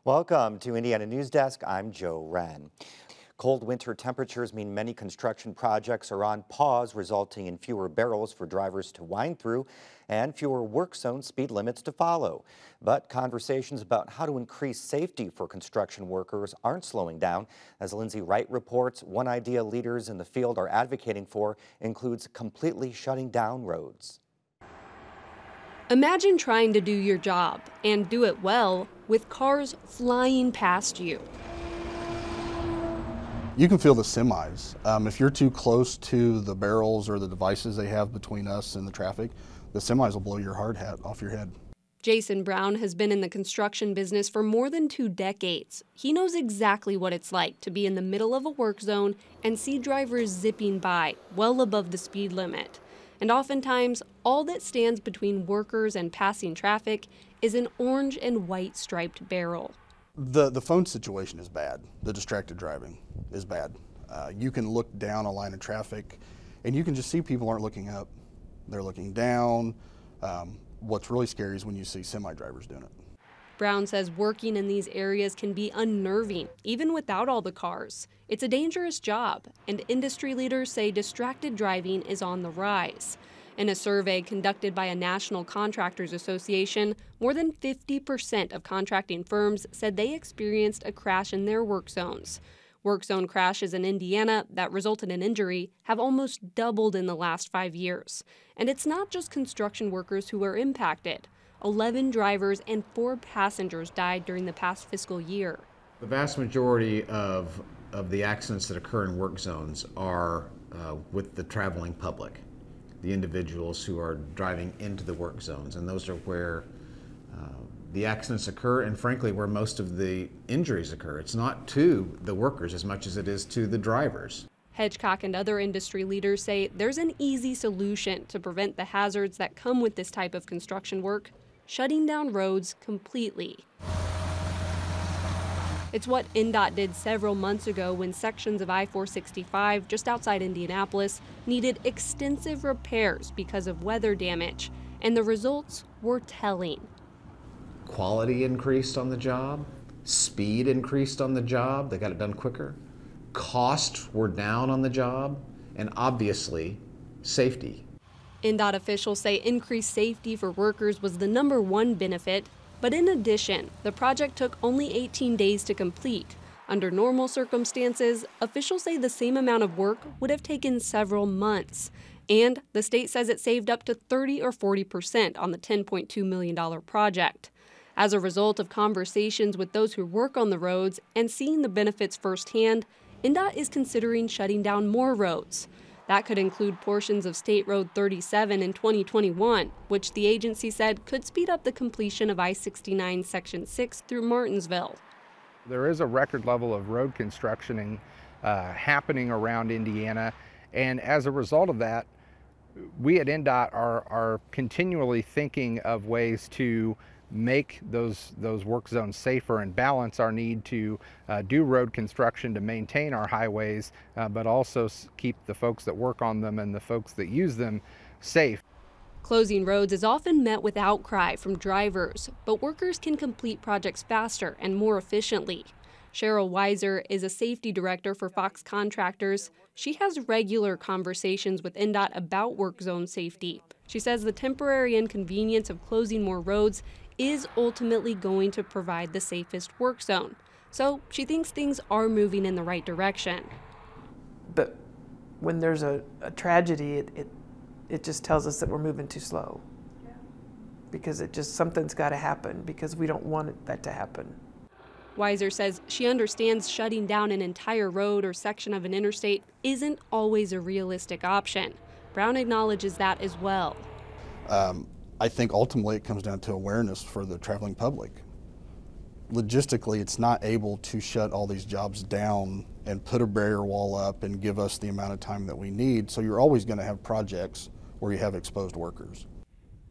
Welcome to Indiana News Desk. I'm Joe Wren. Cold winter temperatures mean many construction projects are on pause, resulting in fewer barrels for drivers to wind through and fewer work zone speed limits to follow. But conversations about how to increase safety for construction workers aren't slowing down. As Lindsay Wright reports, one idea leaders in the field are advocating for includes completely shutting down roads. Imagine trying to do your job and do it well with cars flying past you. You can feel the semis. If you're too close to the barrels or the devices they have between us and the traffic, the semis will blow your hard hat off your head. Jason Brown has been in the construction business for more than 2 decades. He knows exactly what it's like to be in the middle of a work zone and see drivers zipping by well above the speed limit. And oftentimes, all that stands between workers and passing traffic is an orange and white striped barrel. The phone situation is bad. The distracted driving is bad. You can look down a line of traffic and you can just see people aren't looking up. They're looking down. What's really scary is when you see semi-drivers doing it. Brown says working in these areas can be unnerving, even without all the cars. It's a dangerous job, and industry leaders say distracted driving is on the rise. In a survey conducted by a National Contractors Association, more than 50% of contracting firms said they experienced a crash in their work zones. Work zone crashes in Indiana that resulted in injury have almost doubled in the last 5 years. And it's not just construction workers who are impacted. 11 drivers and 4 passengers died during the past fiscal year. The vast majority of the accidents that occur in work zones are with the traveling public, the individuals who are driving into the work zones, and those are where the accidents occur and frankly where most of the injuries occur. It's not to the workers as much as it is to the drivers. Hedgecock and other industry leaders say there's an easy solution to prevent the hazards that come with this type of construction work: shutting down roads completely. It's what INDOT did several months ago when sections of I-465 just outside Indianapolis needed extensive repairs because of weather damage, and the results were telling. Quality increased on the job, speed increased on the job, they got it done quicker, costs were down on the job, and obviously safety. INDOT officials say increased safety for workers was the #1 benefit, but in addition, the project took only 18 days to complete. Under normal circumstances, officials say the same amount of work would have taken several months. And the state says it saved up to 30 or 40% on the $10.2 million project. As a result of conversations with those who work on the roads and seeing the benefits firsthand, INDOT is considering shutting down more roads. That could include portions of State Road 37 in 2021, which the agency said could speed up the completion of I-69 Section 6 through Martinsville. There is a record level of road construction happening around Indiana, and as a result of that, we at INDOT are continually thinking of ways to make those work zones safer and balance our need to do road construction to maintain our highways, but also keep the folks that work on them and the folks that use them safe. Closing roads is often met with outcry from drivers, but workers can complete projects faster and more efficiently. Cheryl Weiser is a safety director for Fox Contractors. She has regular conversations with INDOT about work zone safety. She says the temporary inconvenience of closing more roads is ultimately going to provide the safest work zone. So she thinks things are moving in the right direction. But when there's a tragedy, it just tells us that we're moving too slow. Yeah. Because something's got to happen, because we don't want that to happen. Weiser says she understands shutting down an entire road or section of an interstate isn't always a realistic option. Brown acknowledges that as well. I think ultimately it comes down to awareness for the traveling public. Logistically, it's not able to shut all these jobs down and put a barrier wall up and give us the amount of time that we need, so you're always going to have projects where you have exposed workers.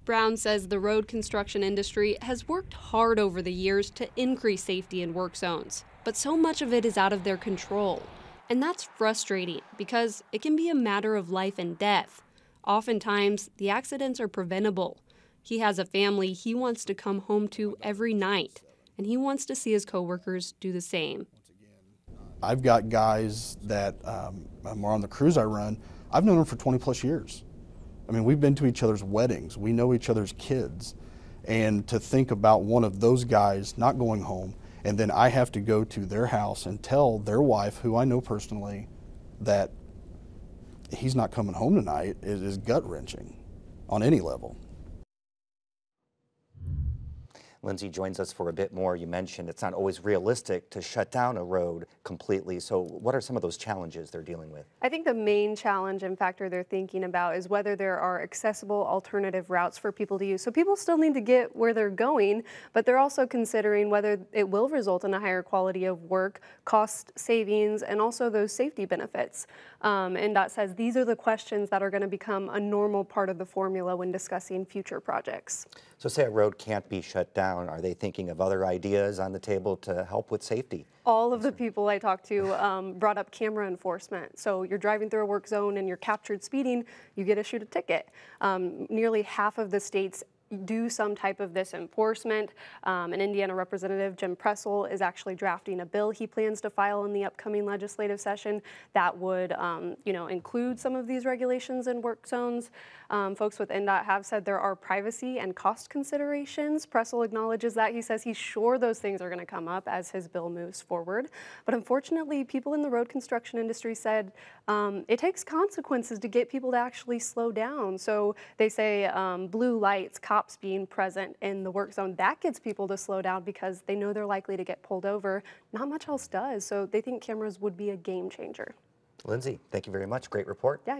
Brown says the road construction industry has worked hard over the years to increase safety in work zones, but so much of it is out of their control. And that's frustrating because it can be a matter of life and death. Oftentimes, the accidents are preventable. He has a family he wants to come home to every night. and he wants to see his coworkers do the same. I've got guys that are on the crews I run. I've known them for 20 plus years. I mean, we've been to each other's weddings. We know each other's kids. And to think about one of those guys not going home, and then I have to go to their house and tell their wife, who I know personally, that he's not coming home tonight is gut-wrenching on any level. Lindsay joins us for a bit more. You mentioned it's not always realistic to shut down a road completely. So what are some of those challenges they're dealing with? I think the main challenge and factor they're thinking about is whether there are accessible alternative routes for people to use. So people still need to get where they're going, but they're also considering whether it will result in a higher quality of work, cost savings, and also those safety benefits. NDOT says these are the questions that are going to become a normal part of the formula when discussing future projects. So say a road can't be shut down. Are they thinking of other ideas on the table to help with safety? All of the people I talked to brought up camera enforcement. So you're driving through a work zone and you're captured speeding, you get issued a ticket. Nearly half of the states do some type of this enforcement. An Indiana representative, Jim Pressel, is actually drafting a bill he plans to file in the upcoming legislative session that would, include some of these regulations in work zones. Folks with NDOT have said there are privacy and cost considerations. Pressel acknowledges that. He says he's sure those things are going to come up as his bill moves forward. But unfortunately, people in the road construction industry said it takes consequences to get people to actually slow down. So they say blue lights, cops being present in the work zone, that gets people to slow down because they know they're likely to get pulled over. Not much else does. So they think cameras would be a game changer. Lindsay, thank you very much. Great report. Yeah.